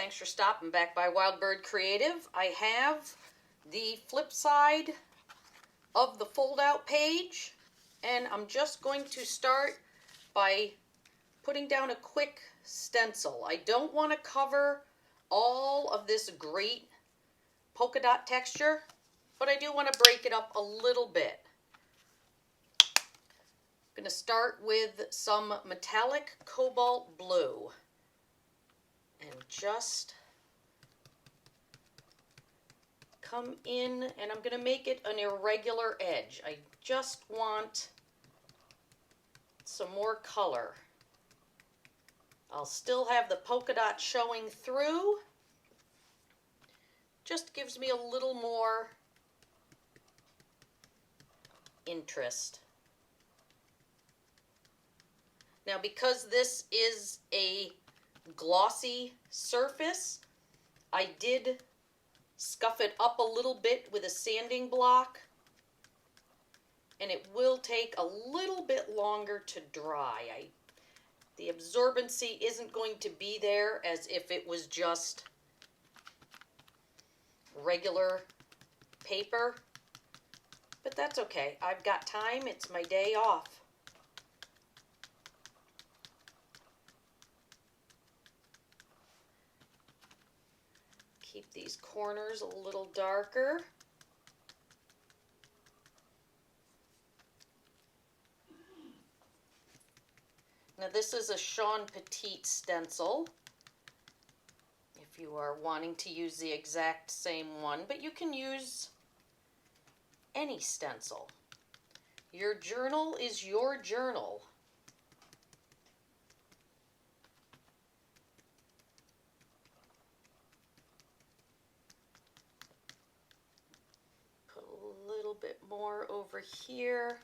thanks for stopping back by Wild Bird Creative. I have the flip side of the fold-out page, and I'm just going to start by putting down a quick stencil. I don't want to cover all of this great polka dot texture, but I do want to break it up a little bit. I'm going to start with some metallic cobalt blue and just come in, and I'm going to make it an irregular edge. I just want some more color. I'll still have the polka dot showing through. Just gives me a little more interest. Now, because this is a glossy surface, I did scuff it up a little bit with a sanding block, and it will take a little bit longer to dry. The absorbency isn't going to be there as if it was just regular paper, but that's okay. I've got time. It's my day off. Keep these corners a little darker. Now this is a Sean Petit stencil, if you are wanting to use the exact same one, but you can use any stencil. Your journal is your journal. Put a little bit more over here.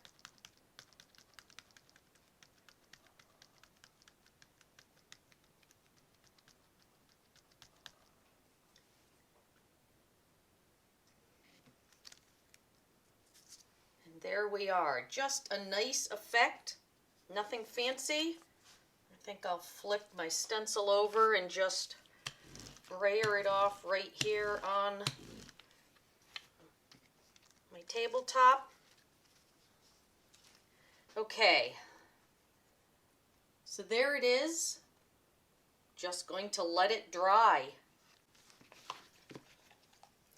There we are, just a nice effect, nothing fancy. I think I'll flip my stencil over and just brayer it off right here on my tabletop. Okay, so there it is. Just going to let it dry.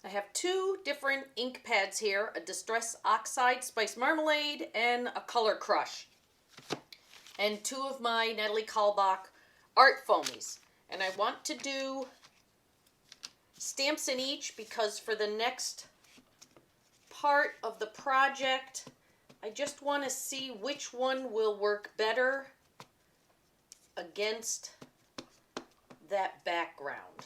I have two different ink pads here, a Distress Oxide Spice Marmalade and a Color Crush. And two of my Natalie Kalbach art foamies. And I want to do stamps in each because for the next part of the project, I just want to see which one will work better against that background.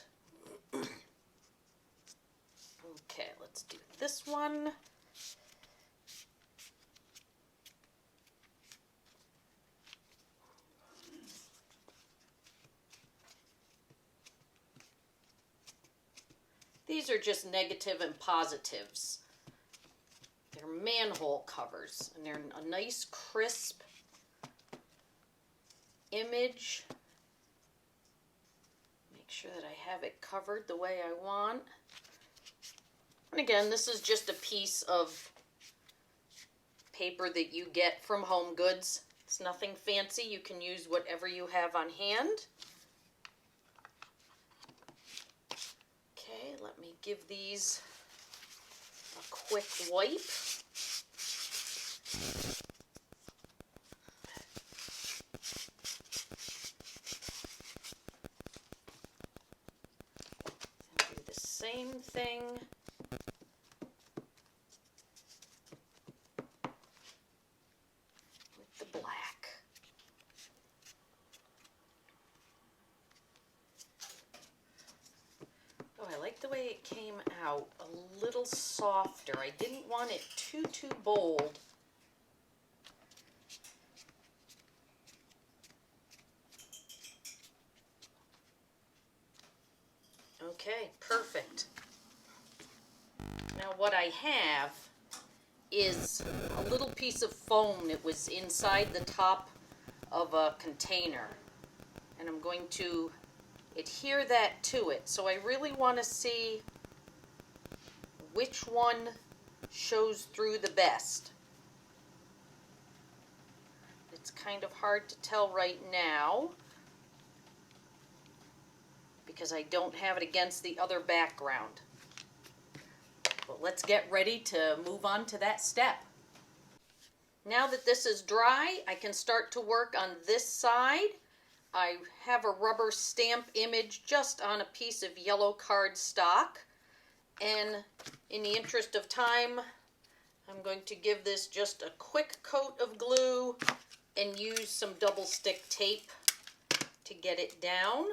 Okay, let's do this one. These are just negative and positives. They're manhole covers, and they're a nice crisp image. Make sure that I have it covered the way I want. And again, this is just a piece of paper that you get from Home Goods. It's nothing fancy. You can use whatever you have on hand. Okay, let me give these a quick wipe. And do the same thing the way it came out, a little softer. I didn't want it too bold. Okay, perfect. Now what I have is a little piece of foam that was inside the top of a container. And I'm going to adhere that to it. So I really want to see which one shows through the best. It's kind of hard to tell right now because I don't have it against the other background. But let's get ready to move on to that step. Now that this is dry, I can start to work on this side. I have a rubber stamp image just on a piece of yellow cardstock. And in the interest of time, I'm going to give this just a quick coat of glue and use some double stick tape to get it down.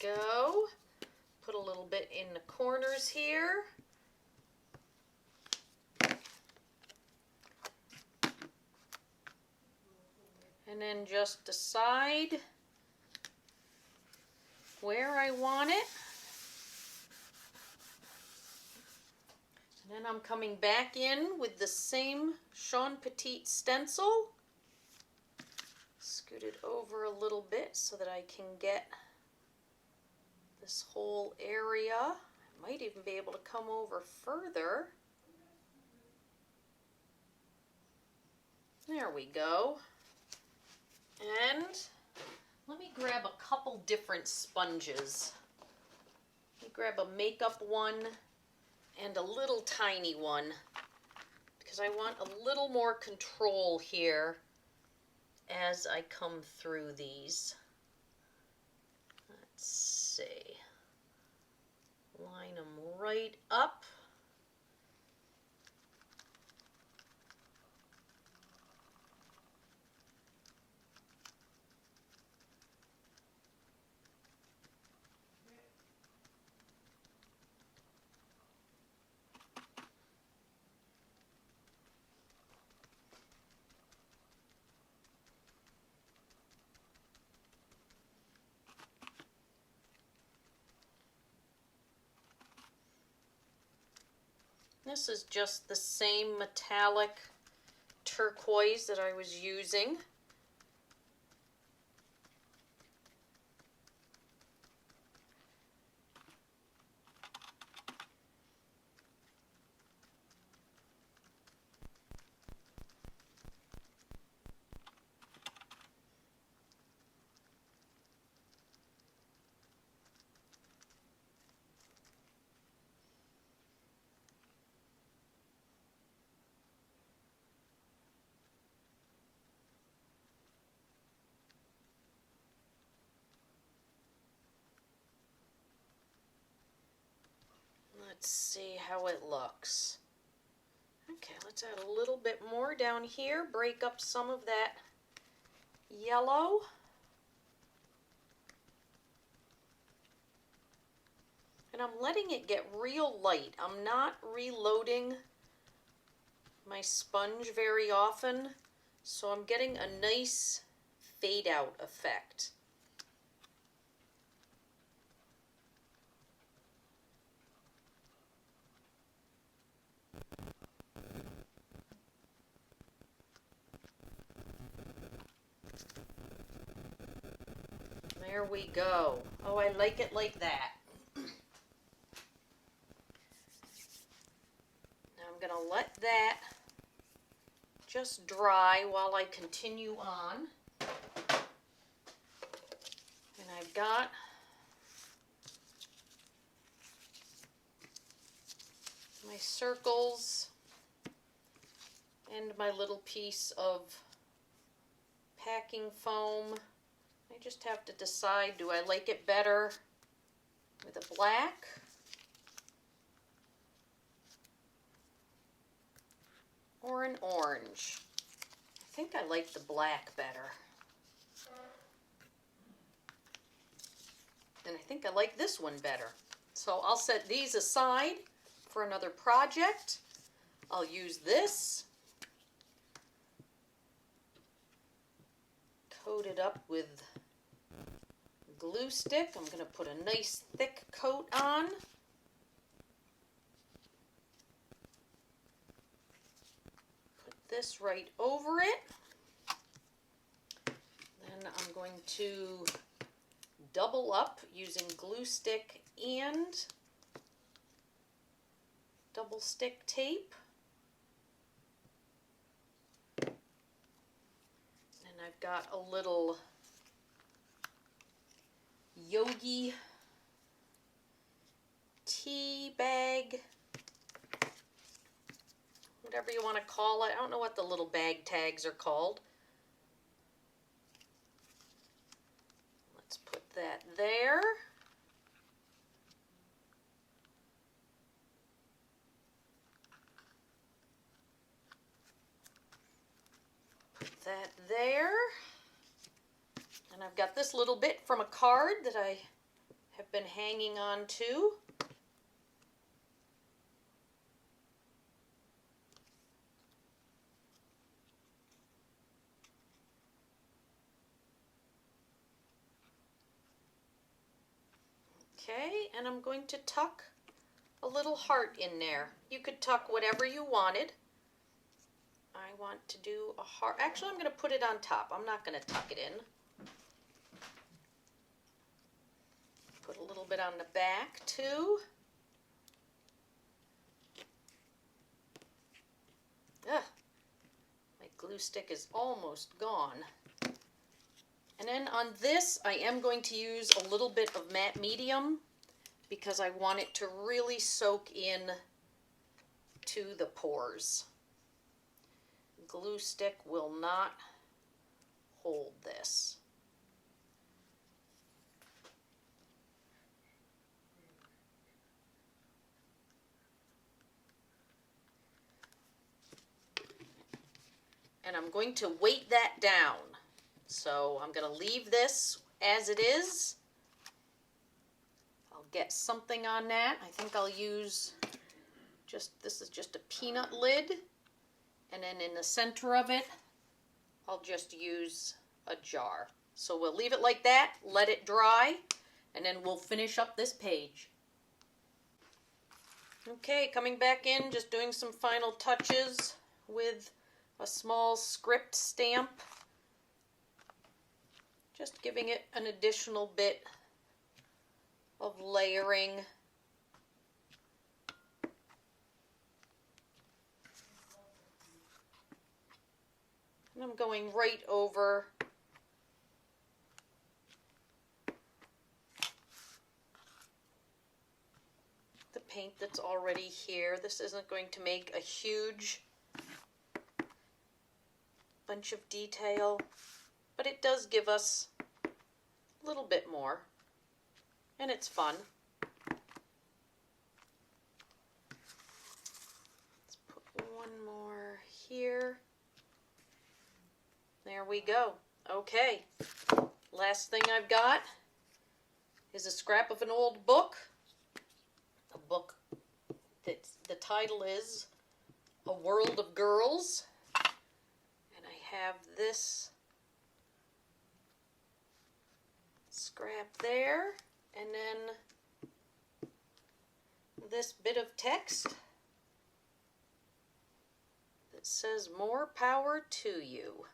Go. Put a little bit in the corners here. And then just decide where I want it. And then I'm coming back in with the same Sean Petit stencil. Scoot it over a little bit so that I can get this whole area. I might even be able to come over further. There we go. And let me grab a couple different sponges. Let me grab a makeup one and a little tiny one because I want a little more control here as I come through these. Let's see. Line them right up. This is just the same metallic turquoise that I was using. Let's see how it looks. Okay, let's add a little bit more down here, break up some of that yellow. And I'm letting it get real light. I'm not reloading my sponge very often, so I'm getting a nice fade out effect. There we go. Oh, I like it like that. Now I'm going to let that just dry while I continue on. And I've got my circles and my little piece of packing foam. I just have to decide, do I like it better with a black or an orange? I think I like the black better. And I think I like this one better. So I'll set these aside for another project. I'll use this. Coat it up with glue stick. I'm going to put a nice thick coat on. Put this right over it. Then I'm going to double up using glue stick and double stick tape. And I've got a little yogi tea bag, whatever you want to call it. I don't know what the little bag tags are called. Let's put that there. Put that there. And I've got this little bit from a card that I have been hanging on to. Okay, and I'm going to tuck a little heart in there. You could tuck whatever you wanted. I want to do a heart. Actually, I'm going to put it on top. I'm not going to tuck it in. Put a little bit on the back too. Ugh, my glue stick is almost gone. And then on this, I am going to use a little bit of matte medium because I want it to really soak in to the pores. Glue stick will not hold this. And I'm going to weight that down. So I'm going to leave this as it is. I'll get something on that. I think I'll use this is just a peanut lid. And then in the center of it, I'll just use a jar. So we'll leave it like that, let it dry, and then we'll finish up this page. Okay, coming back in, just doing some final touches with a small script stamp. Just giving it an additional bit of layering. And I'm going right over the paint that's already here. This isn't going to make a huge bunch of detail, but it does give us a little bit more, and it's fun. Let's put one more here. There we go. Okay, last thing I've got is a scrap of an old book. A book that the title is A World of Girls. And I have this scrap there, and then this bit of text that says more power to you.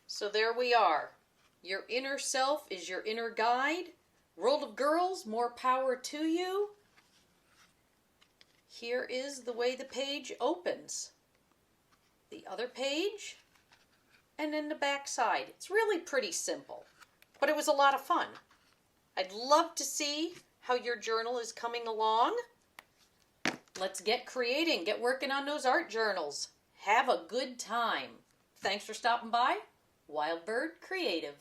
So there we are. Your inner self is your inner guide. World of Girls, more power to you. Here is the way the page opens. The other page, and then the back side. It's really pretty simple, but it was a lot of fun. I'd love to see how your journal is coming along. Let's get creating, get working on those art journals. Have a good time. Thanks for stopping by. Wild Bird Creative.